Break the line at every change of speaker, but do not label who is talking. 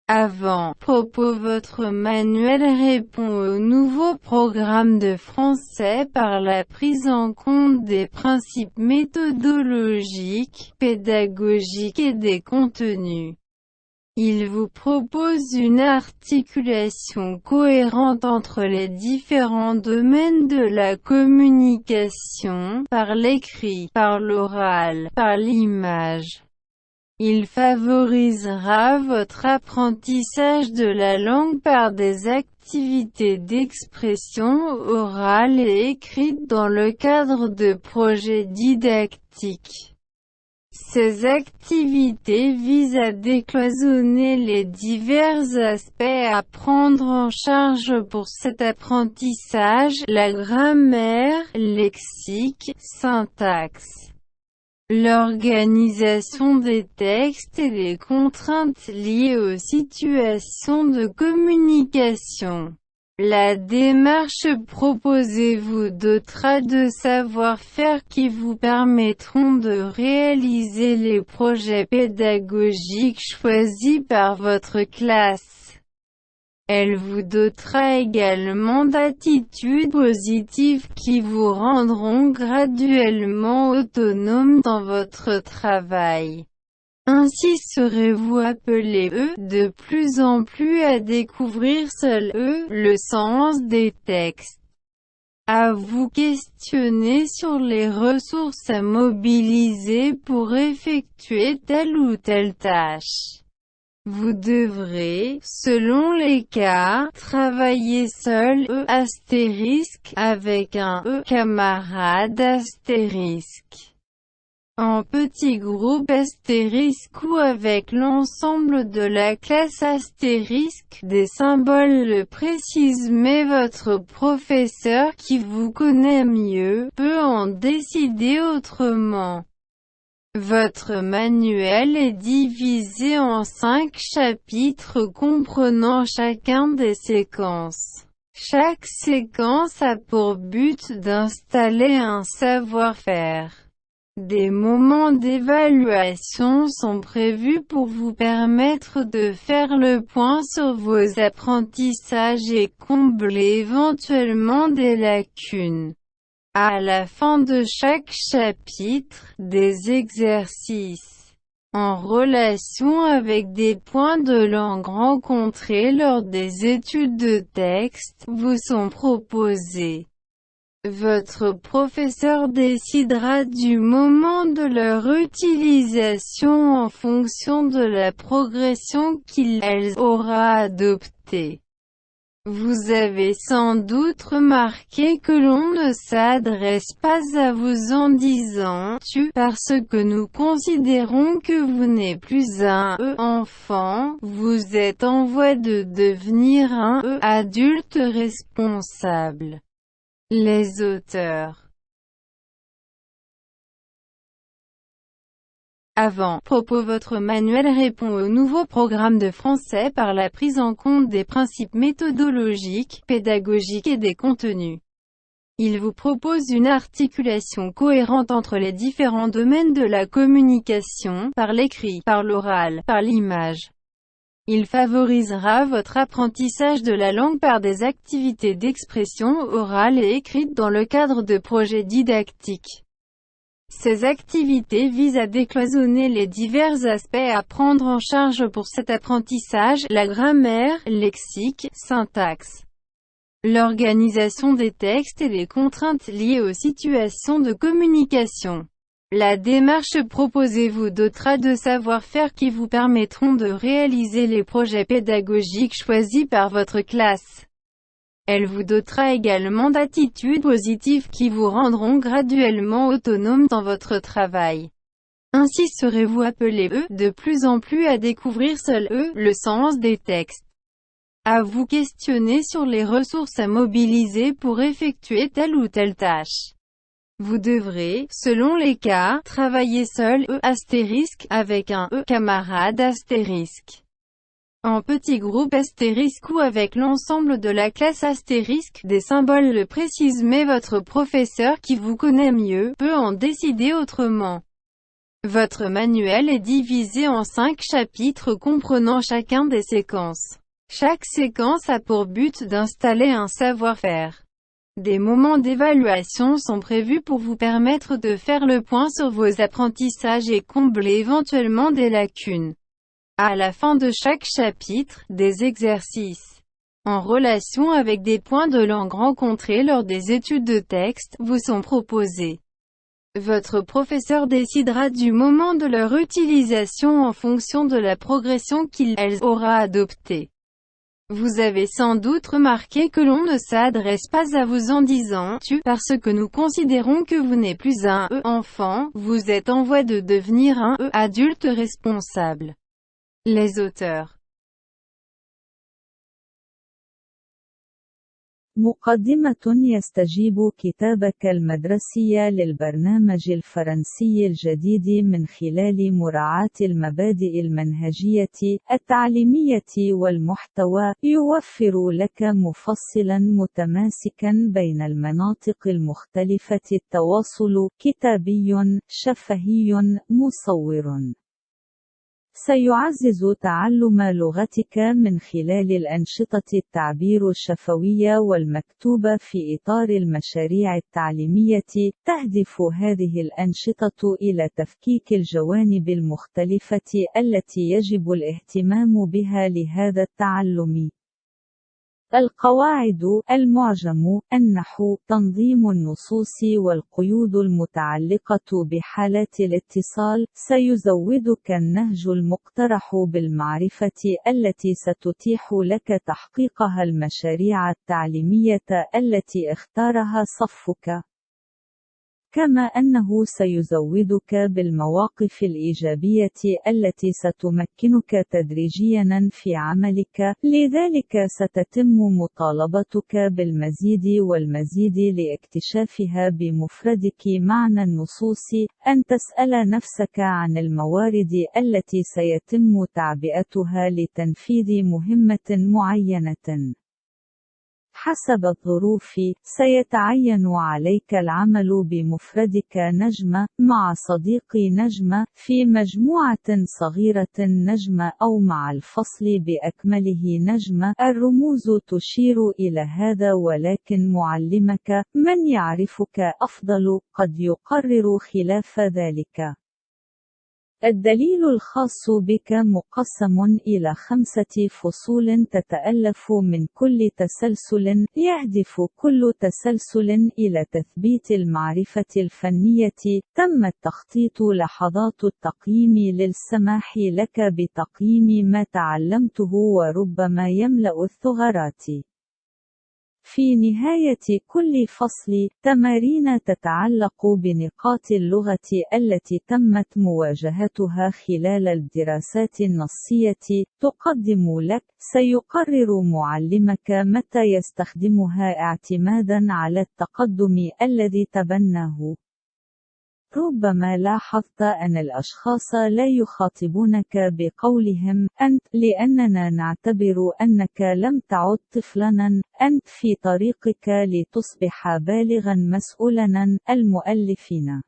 Avant, propos votre manuel répond au nouveau programme de français par la prise en compte des principes méthodologiques, pédagogiques et des contenus. Il vous propose une articulation cohérente entre les différents domaines de la communication, par l'écrit, par l'oral, par l'image. Il favorisera votre apprentissage de la langue par des activités d'expression orale et écrite dans le cadre de projets didactiques. Ces activités visent à décloisonner les divers aspects à prendre en charge pour cet apprentissage, la grammaire, lexique, syntaxe, l'organisation des textes et les contraintes liées aux situations de communication. La démarche proposez-vous dotera de savoir-faire qui vous permettront de réaliser les projets pédagogiques choisis par votre classe. Elle vous dotera également d'attitudes positives qui vous rendront graduellement autonome dans votre travail. Ainsi serez-vous appelé de plus en plus à découvrir seul le sens des textes, à vous questionner sur les ressources à mobiliser pour effectuer telle ou telle tâche. Vous devrez, selon les cas, travailler seul avec un camarade en petit groupe ou avec l'ensemble de la classe des symboles le précisent mais votre professeur qui vous connaît mieux peut en décider autrement. Votre manuel est divisé en 5 chapitres comprenant chacun des séquences. Chaque séquence a pour but d'installer un savoir-faire. Des moments d'évaluation sont prévus pour vous permettre de faire le point sur vos apprentissages et combler éventuellement des lacunes. À la fin de chaque chapitre, des exercices en relation avec des points de langue rencontrés lors des études de texte vous sont proposés. Votre professeur décidera du moment de leur utilisation en fonction de la progression qu'il/elle aura adoptée. Vous avez sans doute remarqué que l'on ne s'adresse pas à vous en disant « tu » parce que nous considérons que vous n'êtes plus un enfant, vous êtes en voie de devenir un adulte responsable. Les auteurs. Avant, propos votre manuel répond au nouveau programme de français par la prise en compte des principes méthodologiques, pédagogiques et des contenus. Il vous propose une articulation cohérente entre les différents domaines de la communication, par l'écrit, par l'oral, par l'image. Il favorisera votre apprentissage de la langue par des activités d'expression orale et écrite dans le cadre de projets didactiques. Ces activités visent à décloisonner les divers aspects à prendre en charge pour cet apprentissage, la grammaire, lexique, syntaxe, l'organisation des textes et les contraintes liées aux situations de communication. La démarche proposez-vous dotera de savoir-faire qui vous permettront de réaliser les projets pédagogiques choisis par votre classe. Elle vous dotera également d'attitudes positives qui vous rendront graduellement autonome dans votre travail. Ainsi serez-vous appelé de plus en plus à découvrir seul le sens des textes, à vous questionner sur les ressources à mobiliser pour effectuer telle ou telle tâche. Vous devrez, selon les cas, travailler seul avec un camarade en petit groupe ou avec l'ensemble de la classe des symboles le précisent mais votre professeur qui vous connaît mieux peut en décider autrement. Votre manuel est divisé en 5 chapitres comprenant chacun des séquences. Chaque séquence a pour but d'installer un savoir-faire. Des moments d'évaluation sont prévus pour vous permettre de faire le point sur vos apprentissages et combler éventuellement des lacunes. À la fin de chaque chapitre, des exercices en relation avec des points de langue rencontrés lors des études de texte vous sont proposés. Votre professeur décidera du moment de leur utilisation en fonction de la progression qu'il/elle aura adoptée. Vous avez sans doute remarqué que l'on ne s'adresse pas à vous en disant « tu » parce que nous considérons que vous n'êtes plus un « enfant », vous êtes en voie de devenir un « adulte responsable ». Les auteurs.
مقدمة يستجيب كتابك المدرسي للبرنامج الفرنسي الجديد من خلال مراعاة المبادئ المنهجية، التعليمية والمحتوى، يوفر لك مفصلاً متماسكاً بين المناطق المختلفة التواصل كتابي، شفهي، مصور. سيعزز تعلم لغتك من خلال الأنشطة التعبير الشفوية والمكتوبة في إطار المشاريع التعليمية. تهدف هذه الأنشطة إلى تفكيك الجوانب المختلفة التي يجب الاهتمام بها لهذا التعلم. القواعد، المعجم، النحو، تنظيم النصوص والقيود المتعلقة بحالات الاتصال. سيزودك النهج المقترح بالمعرفة التي ستتيح لك تحقيقها المشاريع التعليمية التي اختارها صفك. كما أنه سيزودك بالمواقف الإيجابية التي ستمكنك تدريجياً في عملك، لذلك ستتم مطالبتك بالمزيد والمزيد لاكتشافها بمفردك. معنى النصوص: أن تسأل نفسك عن الموارد التي سيتم تعبئتها لتنفيذ مهمة معينة. حسب الظروف، سيتعين عليك العمل بمفردك نجمة، مع صديق نجمة، في مجموعة صغيرة نجمة، أو مع الفصل بأكمله نجمة. الرموز تشير إلى هذا، ولكن معلمك، من يعرفك أفضل، قد يقرر خلاف ذلك. الدليل الخاص بك مقسم إلى 5 فصول تتألف من كل تسلسل. يهدف كل تسلسل إلى تثبيت المعرفة الفنية. تم التخطيط لحظات التقييم للسماح لك بتقييم ما تعلمته وربما يملأ الثغرات. في نهاية كل فصل، تمارين تتعلق بنقاط اللغة التي تمت مواجهتها خلال الدراسات النصية تقدم لك. سيقرر معلمك متى يستخدمها اعتماداً على التقدم الذي تبناه. ربما لاحظت أن الأشخاص لا يخاطبونك بقولهم أنت، لأننا نعتبر أنك لم تعد طفلاً. أنت في طريقك لتصبح بالغاً مسؤولاً. المؤلفين